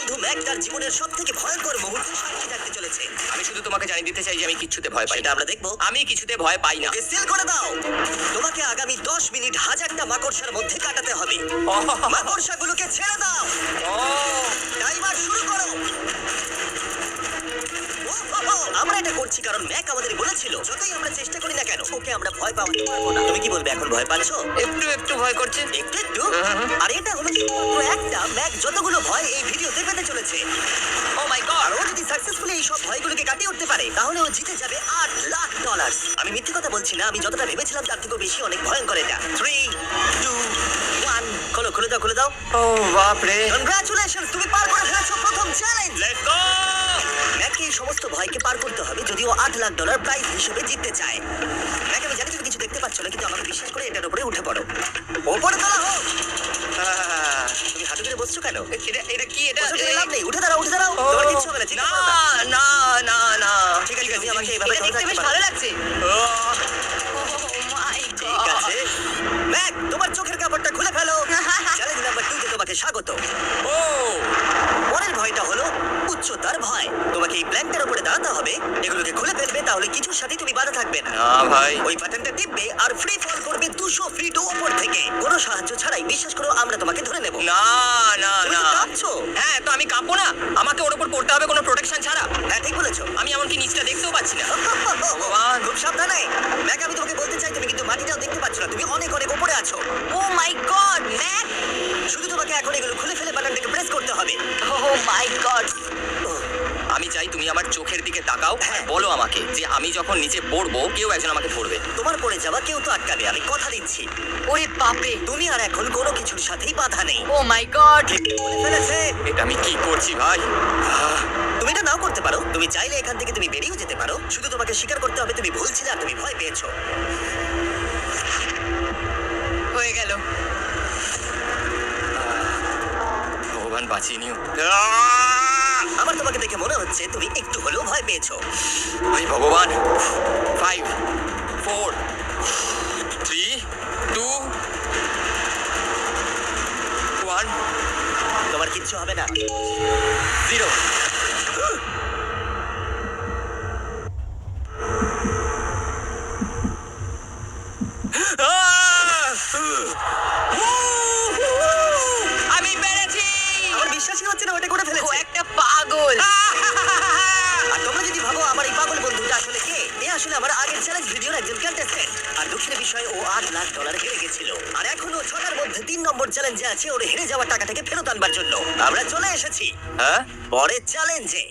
বন্ধু ম্যাক তার জীবনের সবথেকে ভয়ঙ্কর মুহূর্তে সাক্ষী থাকতে চলেছে। আমি শুধু তোমাকে জানিয়ে দিতে চাই যে আমি কিচ্ছুতে ভয় পাই সেটা না। আমরা দেখবো। আমি কিছুতে ভয় পাই না। ওকে সিল করে দাও। তোমাকে আগামী 10 মিনিট হাজারটা মাকড়সার মধ্যে কাটাতে হবে। মাকড়সাগুলোকে ছেড়ে দাও। টাইমার শুরু করো। আমরা এটা করছি কারণ ম্যাক আমাদের বলেছিল যতই আমরা চেষ্টা করি না কেন ওকে আমরা ভয় পাওয়াতে পারবো না। তুমি কি বলবে, এখন ভয় পাচ্ছো? একটু একটু ভয় করছে। একটু একটু? আর এটা হলো শুধুমাত্র একটা। ম্যাক যতগুলো ভয় এই ভিডিওতে পেতে চলেছে, ও মাই গড। আর ও যদি সাকসেসফুলি এই সব ভয়গুলোকে কাটিয়ে উঠতে পারে তাহলে ও জিতে যাবে $8 লাখ। আমি মিথ্যে কথা বলছি না, আমি যতটা ভেবেছিলাম তার থেকেও বেশি অনেক ভয়ঙ্কর এটা। 3, 2, 1 খোলো, খুলে দাও, খুলে দাও। ও বাপ রে। কনগ্রাচুলেশনস, তুমি পার করে ফেলেছো প্রথম চ্যালেঞ্জ। Let's go. ম্যাককে এই সমস্ত ভয়কে পার করতে হবে যদি ও $8 লাখ প্রাইজ হিসেবে জিততে চায়। ম্যাক, আমি জানি তুমি কিছু দেখতে পাচ্ছ না, কিন্তু আমাকে বিশ্বাস করে এটার উপরে উঠে পড়ো। ওপরে তোলা হোক। তুমি হাঁটু ধরে বসছো কেন? এটা কি? এটা বসে থেকে লাভ নেই, উঠে দাঁড়াও, উঠে দাঁড়াও। তোমার কিচ্ছু হবে না, চিন্তা করো না। না না না। ঠিক আছে, তুমি আমাকে এভাবে এটা ধরে দেখতে রাখতে বেশ পারো। ভালো লাগছে। আহ, Oh my ঠিক God! আছে ম্যাক, তোমার চোখের কাপড়টা খুলে ফেলো। চ্যালেঞ্জ নাম্বার 2 তে তোমাকে স্বাগত। ও পরের ভয়টা হলো উচ্চতার ভয়। তোমাকে এই প্ল্যানটার উপরে দাঁড়াতে হবে, এগুলোকে খুলে ফেলবে, তাহলে কিছুর সাথে তুমি বাধা থাকবে না। না ভাই। ওই বাটনটা টিপবে আর ফ্রি ফল করবে 200 ফিট উপর থেকে। কোনো সাহায্য ছাড়াই, বিশ্বাস করো আমরা তোমাকে ধরে নেব। না না তুমি না। তো কাঁপছো। হ্যাঁ, তো আমি কাঁপবো না? আমাকে ওর উপর পড়তে হবে কোনো প্রোটেকশন ছাড়া? হ্যাঁ, ঠিক বলেছো। আমি এমনকি নিচটা দেখতেও পাচ্ছি না। ভগবান, খুব সাবধানে। ম্যাক, আমি তোমাকে বলতে চাই তুমি কিন্তু মাটিটাও দেখতে পাচ্ছ না, তুমি অনেক অনেক উপরে আছো। Oh my God, Mac! শুধু তোমাকে এখন এগুলো খুলে ফেলে বাটনটাকে প্রেস করতে হবে। Oh my God! আমি চাই তুমি আমার চোখের দিকে তাকাও আর হ্যাঁ। বলো আমাকে যে আমি যখন নিচে পড়বো কেউ একজন আমাকে ধরবে। তোমার পড়ে যাওয়া কেউ তো আটকাবে, আমি কথা দিচ্ছি। ওরে বাপরে! তুমি আর এখন কোনো কিছুর সাথেই বাধা নেই। Oh my God! বলে ফেলেছে। এটা আমি কি করছি ভাই? তুমি এটা নাও করতে পারো, তুমি চাইলে এখান থেকে তুমি বেরিয়েও যেতে পারো। শুধু তোমাকে স্বীকার করতে হবে তুমি ভুল ছিলে আর তুমি ভয় পেয়েছো। হয়ে গেল। ভগবান বাঁচিয়ে নিও। আমার তোমাকে দেখে মনে হচ্ছে তুমি একটু হলেও ভয় পেয়েছো। ওই ভগবান। 5 4 3 2 1 তোমার কিচ্ছু হবে না। 0। আমি পেরেছি। আমার বিশ্বাসই হচ্ছে না ওটা করে ও ফেলেছে। একটা পাগল। আর তোমরা যদি ভাবো আমার এই পাগল বন্ধুটা আসলে কে, এ আসলে আমার আগের চ্যালেঞ্জ ভিডিওর একজন কন্টেস্ট্যান্ট। আর দুঃখের বিষয় ও $8 লাখ হেরে গেছিল। আর এখন ও 6টার মধ্যে 3 নম্বর চ্যালেঞ্জে আছে ওর হেরে যাওয়া টাকাটাকে ফেরত আনবার জন্য। আমরা চলে এসেছি হ্যাঁ, পরের চ্যালেঞ্জে।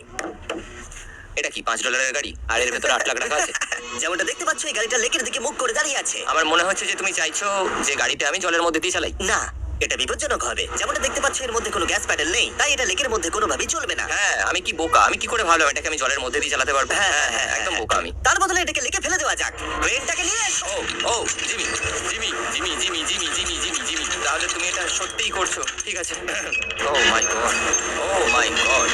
এটা কি $5 গাড়ি আর এর ভেতরে 8 লাখ টাকা আছে? যেমনটা দেখতে পাচ্ছ এই গাড়িটা লেকের দিকে মুখ করে দাঁড়িয়ে আছে। আমার মনে হচ্ছে যে তুমি চাইছো যে গাড়িটা আমি জলের মধ্যে দিয়ে চালাই। না, এটা বিপজ্জনক হবে। যেমনটা দেখতে পাচ্ছ এর মধ্যে কোনো গ্যাস প্যাডেল নেই, তাই এটা লেকের মধ্যে কোনোভাবেই চলবে না। হ্যাঁ, আমি কি বোকা? আমি কি করে ভাবলাম এটাকে আমি জলের মধ্যে দিয়ে চালাতে পারবো? হ্যাঁ, একদম বোকা আমি। তার বদলে এটাকে লেকে ফেলে দেওয়া যাক। ট্রেনটাকে নিয়ে এসো। ও Jimmy Jimmy Jimmy Jimmy Jimmy Jimmy Jimmy Jimmy তাহলে তুমি এটা সত্যিই করছো? ঠিক আছে। Oh my god, oh my god.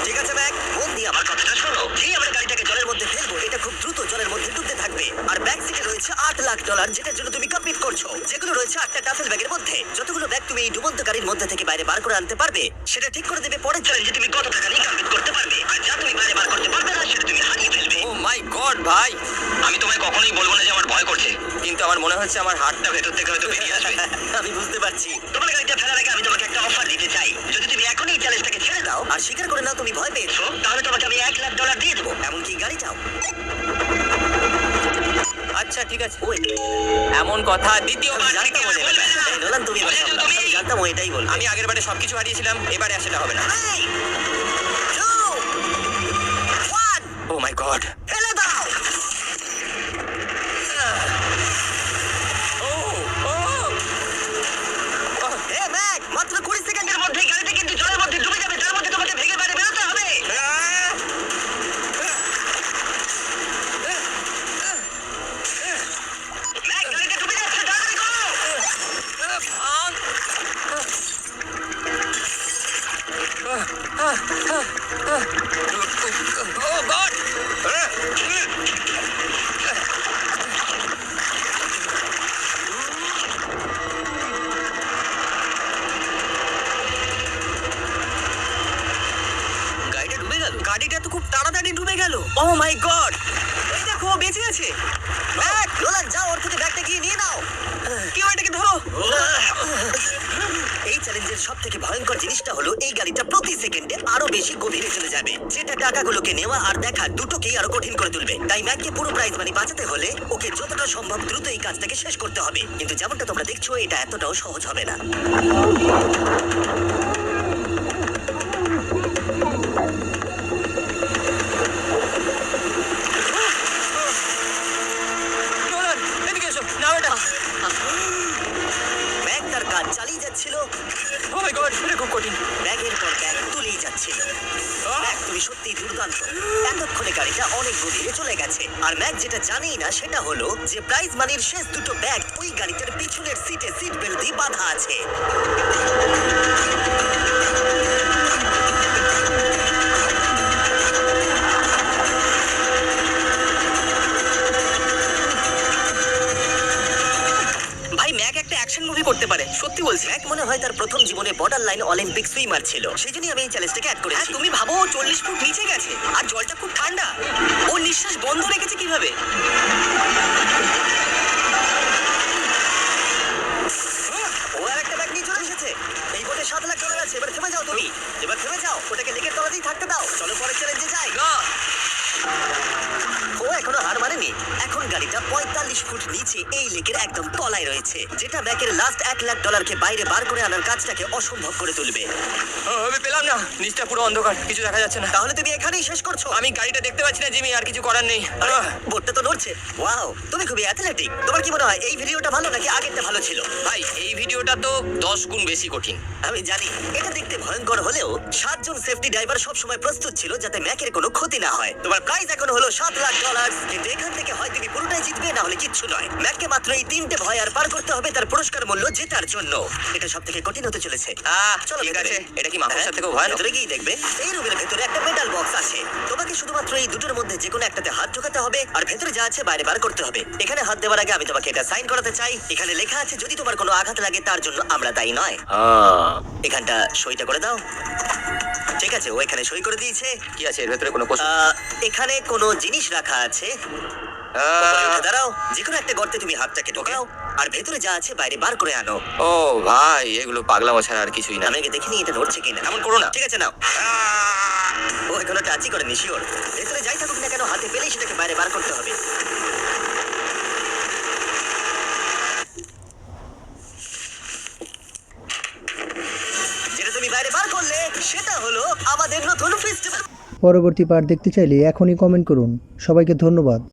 ঠিক আছে ম্যাক, মন দিয়ে আমার কথাটা শোনো। যেই আমরা গাড়িটাকে জলের মধ্যে ফেলবো এটা খুব দ্রুত জলের মধ্যে ডুবতে থাকবে। আর ব্যাক সিটে রয়েছে $8 লাখ, যেটার জন্য তুমি কমপ্লিট করছো, যেগুলো রয়েছে 8টা টাফেল ব্যাগের মধ্যে। যতগুলো ব্যাগ তুমি এই ডুবন্ত গাড়ির মধ্যে থেকে বাইরে বার করে আনতে পারবে সেটা ঠিক করে দেবে পরের চ্যালেঞ্জে তুমি কত টাকা নিয়ে কমপ্লিট করতে পারবে। আর যা তুমি বাইরে বার করতে পারবে না সেটা তুমি হারিয়ে ফেলবে। ও মাই গড ভাই, আমি তোমায় কখনোই বলবো না যে আমার ভয় করছে, কিন্তু আমার মনে হচ্ছে আমার হাতটা ভেতর থেকে হয়তো বেরিয়ে আসবে। আমি বুঝতে পারছি। তোমার গাড়িটা ফেলার আগে আমি তোমাকে একটা অফার দিতে চাই। যদি তুমি এখনই এই চ্যালেঞ্জটাকে ছেড়ে দাও আর স্বীকার করে নাও তুমি ভয় পেয়েছো, তাহলে তোমাকে আমি $1 লাখ দিয়ে দেবো। এমনকি গাড়িটাও। আচ্ছা ঠিক আছে, ওই এমন কথা দ্বিতীয়বার আমি থেকে জানতাম ও আর নেবে বলবে না। না। এই নোলান, তুমি এবার সামলাও। আমি জানতাম ও এটাই বলবে। আমি আগের বারে সবকিছু হারিয়েছিলাম, এবারে আর সেটা হবে না। 3, 2, 1 ও মাই গড। ফেলে দাও। ও ও হে ম্যাক, মাত্র 20 সেকেন্ডের মধ্যেই গাড়িটা কিন্তু জলের মধ্যে ডুবে যাবে, তার মধ্যে তোমাকে ভেঙে বাইরে বেরোতে হবে। ম্যাক, গাড়িটা ডুবে যাচ্ছে, তাড়াতাড়ি করো। ও গড। ও মাই গড, এই দেখো ও বেঁচে আছে। ম্যাক, নোলান যাও, ওর থেকে ব্যাগটা গিয়ে নিয়ে নাও। কেউ এটাকে ধরো। এই চ্যালেঞ্জের সব থেকে ভয়ঙ্কর জিনিসটা হলো এই গাড়িটা প্রতি সেকেন্ডে আরো বেশি গভীরে চলে যাবে, যেটা টাকাগুলোকে নেওয়া আর দেখা দুটোকেই আরো কঠিন করে তুলবে। তাই ম্যাককে পুরো প্রাইজ মানি বাঁচাতে হলে ওকে যতটা সম্ভব দ্রুত এই কাজটাকে শেষ করতে হবে। কিন্তু যেমনটা তোমরা দেখছো, এটা এতটাও সহজ হবে না। নোলান, এদিকে এসো, নাও এটা। ম্যাক তার কাজ চালিয়ে যাচ্ছিল, ও মাই গড, এটা খুব কঠিন। ব্যাগের পর ব্যাগ তুলেই যাচ্ছিল। ম্যাক, তুমি সত্যিই দুর্দান্ত। এতক্ষণে গাড়িটা অনেক গভীরে চলে গেছে। আর ম্যাক যেটা জানেই না সেটা হলো যে প্রাইজ মানির শেষ দুটো ব্যাগ ওই গাড়িটার পিছনের সিটে সিট বেল্ট দিয়ে বাঁধা আছে। ভাই ম্যাক একটা অ্যাকশন মুভি করতে পারে, সত্যি বলছি। ম্যাক মনে হয় তার প্রথম জীবনে বর্ডার লাইন অলিম্পিক সুইমার ছিল, সেই জন্যই আমি এই চ্যালেঞ্জটাকে অ্যাড হ্যাঁ, করেছি। তুমি ভাবো ও 40 ফুট নিচে গেছে আর জলটা খুব ঠান্ডা। ও নিঃশ্বাস বন্ধ রেখেছে কিভাবে? ও আর একটা ব্যাগ নিয়ে চলে এসেছে। এই বোটে $7 লাখ আছে। এবার থেমে যাও তুমি, এবার থেমে যাও, ওটাকে লেকের তলাতেই থাকতে দাও। চলো পরের চ্যালেঞ্জে যাই। না, ও এখনো হার মানেনি। এখন গাড়িটা 45 ফুট নিচে এই লেকের একদম তলায় রয়েছে, যেটা ব্যাকের লাস্ট $1 লাখ বাইরে বার করে আনার কাজটাকে অসম্ভব করে তুলবে। আমি পেলাম না, নিচটা পুরো অন্ধকার, কিছু দেখা যাচ্ছে না। তাহলে তুমি এখানেই শেষ করছো? আমি গাড়িটা দেখতে পাচ্ছি না জিমি, আর কিছু করার নেই। বোটটা তো নড়ছে। ওয়াও, তুমি খুবই অ্যাথলেটিক। তোমার কি মনে হয় এই ভিডিওটা ভালো নাকি আগেরটা ভালো ছিল? ভাই, এই ভিডিওটা তো 10 গুণ বেশি কঠিন। আমি জানি এটা দেখতে ভয়ঙ্কর হলেও 7 জন সেফটি ড্রাইভার সবসময় প্রস্তুত ছিল যাতে ম্যাকের কোনো ক্ষতি না হয়। তোমার প্রাইস এখন হলো $7 লাখ, কিন্তু এখান থেকে হয় তুমি পুরোটাই জিতবে, না হলে কিচ্ছু নয়। ম্যাককে মাত্র এই 3টে ভয় আর পার করতে হবে তার পুরস্কার মূল্য জেতার জন্য। এটা সব থেকে কঠিন হতে চলেছে। চলো ঠিক ভেতরে। আছে, এটা কি মাকড়সার থেকেও ভয়ানক? ভেতরে গিয়ে দেখবে এই রুমের ভেতরে একটা মেটাল বক্স আছে। তোমাকে শুধুমাত্র এই দুটোর মধ্যে যে কোনো একটাতে হাত ঢোকাতে হবে আর ভেতরে যা আছে বাইরে বার করতে হবে। এখানে হাত দেওয়ার আগে আমি তোমাকে এটা সাইন করাতে চাই। এখানে লেখা আছে যদি তোমার কোনো আঘাত লাগে তার জন্য আমরা দায়ী নয়। এখানটা সইটা করে দাও। ঠিক আছে, ও এখানে সই করে দিয়েছে। কি আছে এর ভেতরে? কোনো কোশ্চেন? এখানে কোনো জিনিস রাখা আছে। উপরে উঠে দাঁড়াও, যে কোনো একটা গর্তে তুমি হাতটাকে ঢোকাও আর ভেতরে যা আছে বাইরে বার করে আনো। ও ভাই, এগুলো পাগলামো ছাড়া আর কিছুই না। আমি আগে দেখিনি এটা নড়ছে কিনা। এমন করো না। ঠিক আছে, নাও। ও এখনো টাচই করেনি, শিওর। ভেতরে যাই থাকুক না কেন, হাতে পেলেই সেটাকে বাইরে বার করতে হবে। যেটা তুমি বাইরে বার করলে সেটা হলো আমাদের নতুন ফেস্টিভ্যাল। পরবর্তী পার্ট দেখতে চাইলে এখনই কমেন্ট করুন। সবাইকে ধন্যবাদ।